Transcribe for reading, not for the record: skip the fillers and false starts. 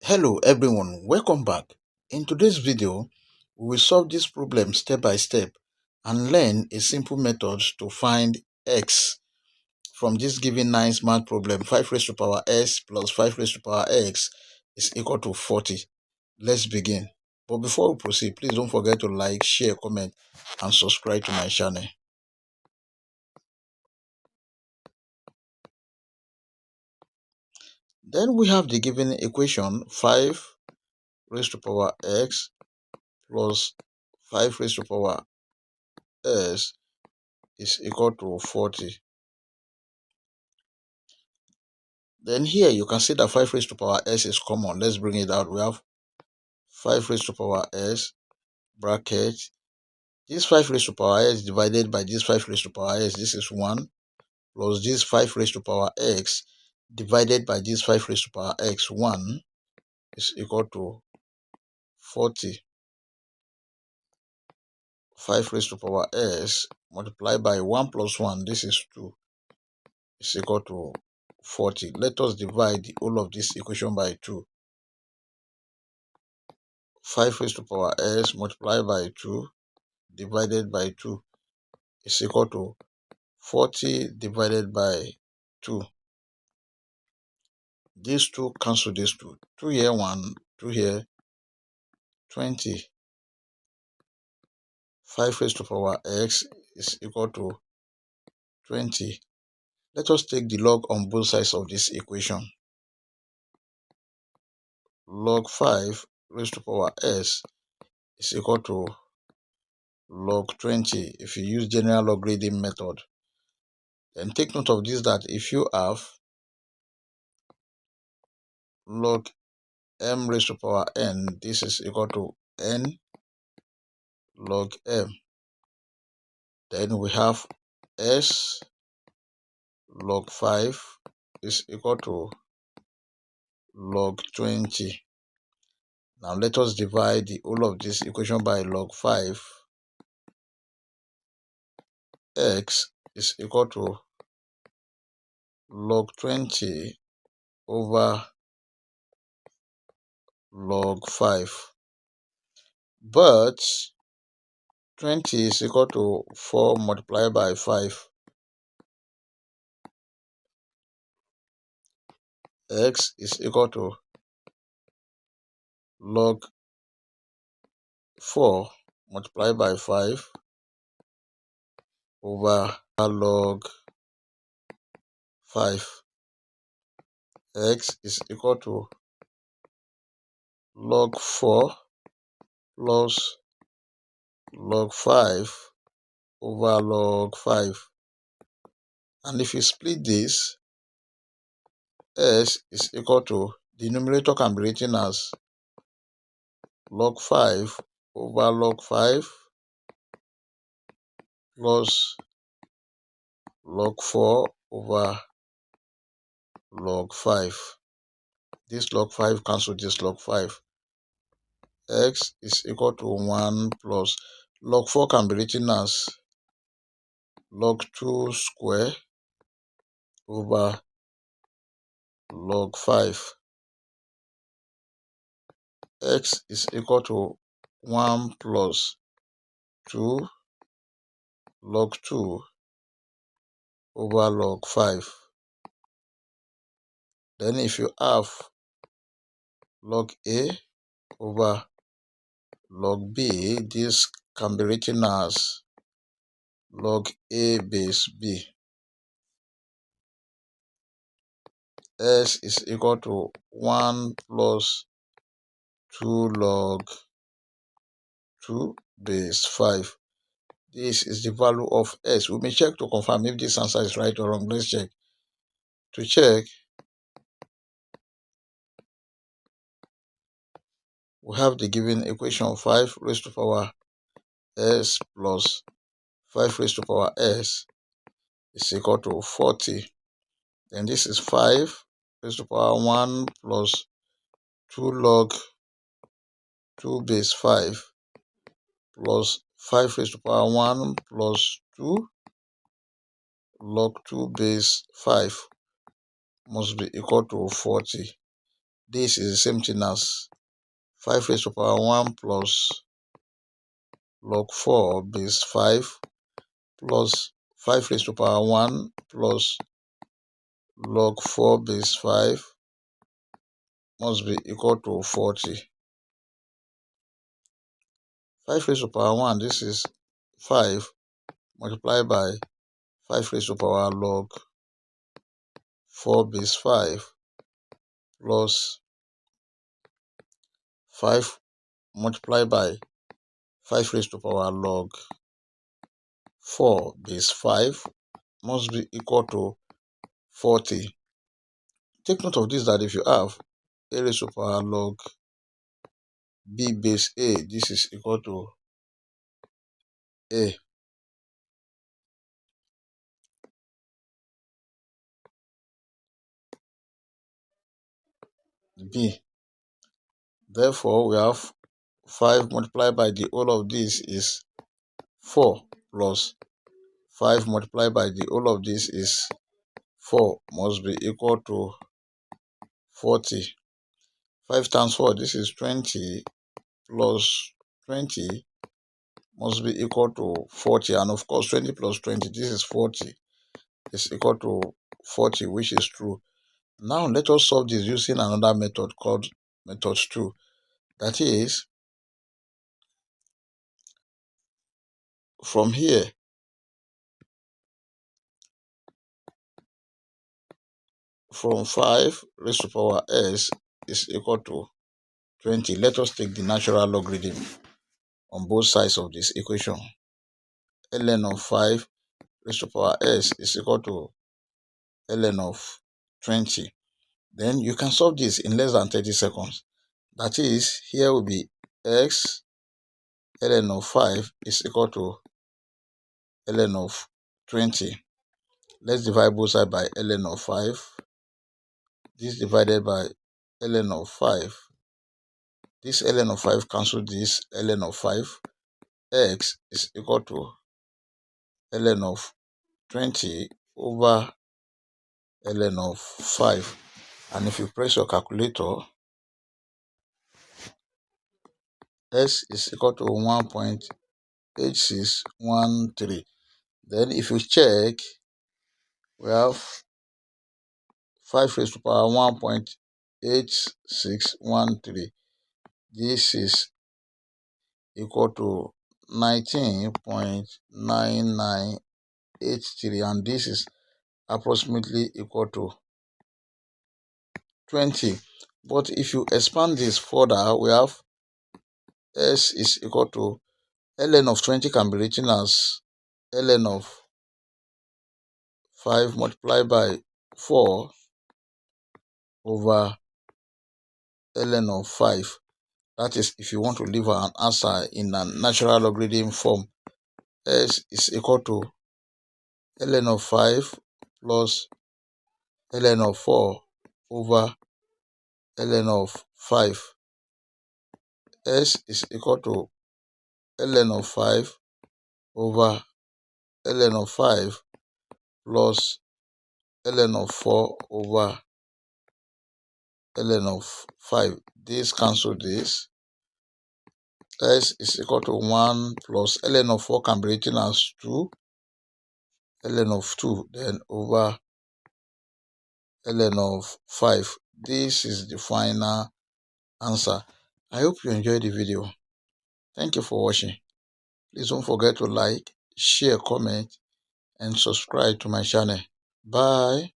Hello everyone, welcome back. In today's video, we will solve this problem step by step and learn a simple method to find x from this given nice math problem. 5 raised to power s plus 5 raised to power x is equal to 40. Let's begin. But before we proceed, please don't forget to like, share, comment and subscribe to my channel. Then we have the given equation 5 raised to power x plus 5 raised to power s is equal to 40. Then here you can see that 5 raised to power s is common. Let's bring it out. We have 5 raised to power s bracket. This 5 raised to power s divided by this 5 raised to power s, this is 1, plus this 5 raised to power x divided by this 5 raised to power x, 1, is equal to 40. 5 raised to power s multiplied by 1 plus 1, this is 2, is equal to 40. Let us divide the whole of this equation by 2. 5 raised to power s multiplied by 2 divided by 2 is equal to 40 divided by 2. These 2 cancel these 2. 2 here 1, 2 here 20. 5 raised to power x is equal to 20. Let us take the log on both sides of this equation. Log 5 raised to power s is equal to log 20 if you use general logarithm method. Then take note of this, that if you have log m raised to power n, this is equal to n log m. Then we have s log 5 is equal to log 20. Now let us divide the whole of this equation by log 5. X is equal to log 20 over log 5. But 20 is equal to 4 multiplied by 5. X is equal to log 4 multiplied by 5 over log 5. X is equal to log 4 plus log 5 over log 5. And if you split this, s is equal to, the numerator can be written as log 5 over log 5 plus log 4 over log 5. This log 5 cancel this log 5. X is equal to 1 plus log 4 can be written as log 2 square over log 5. X is equal to 1 plus 2 log 2 over log 5. Then if you have log A over log B, this can be written as log A base B. S is equal to 1 plus 2 log 2 base 5. This is the value of S. We may check to confirm if this answer is right or wrong. Let's check. To check, we have the given equation 5 raised to power S plus 5 raised to power S is equal to 40. Then this is 5 raised to power 1 plus 2 log 2 base 5 plus 5 raised to power 1 plus 2 log 2 base 5 must be equal to 40. this is the same thing as 5 raised to power 1 plus log 4 base 5 plus 5 raised to power 1 plus log 4 base 5 must be equal to 40. 5 raised to power 1, this is 5 multiplied by 5 raised to power log 4 base 5 plus 5 multiplied by 5 raised to power log 4 base 5 must be equal to 40. Take note of this, that if you have a raised to power log b base a, this is equal to a. B. Therefore, we have 5 multiplied by the whole of this is 4 plus 5 multiplied by the whole of this is 4 must be equal to 40. 5 times 4, this is 20 plus 20 must be equal to 40. And of course, 20 plus 20, this is 40, is equal to 40, which is true. Now, let us solve this using another method called method 2. That is, from here, from 5 raised to power s is equal to 20. Let us take the natural logarithm on both sides of this equation. ln of 5 raised to power s is equal to ln of 20. Then you can solve this in less than 30 seconds. That is, here will be x ln of 5 is equal to ln of 20. Let's divide both sides by ln of 5. This divided by ln of 5. This ln of 5 cancel this ln of 5. X is equal to ln of 20 over ln of 5. And if you press your calculator, s is equal to 1.8613. Then if you check, we have 5 raised to power 1.8613. This is equal to 19.9983, and this is approximately equal to 20. But if you expand this further, we have s is equal to ln of 20 can be written as ln of 5 multiplied by 4 over ln of 5. That is, if you want to leave an answer in a natural logarithm form, s is equal to ln of 5 plus ln of 4 over ln of 5. S is equal to ln of 5 over ln of 5 plus ln of 4 over ln of 5. This cancel this. S is equal to 1 plus ln of 4 can be written as 2, ln of 2, then over ln of 5. This is the final answer. I hope you enjoyed the video. Thank you for watching. Please don't forget to like, share, comment, and subscribe to my channel. Bye.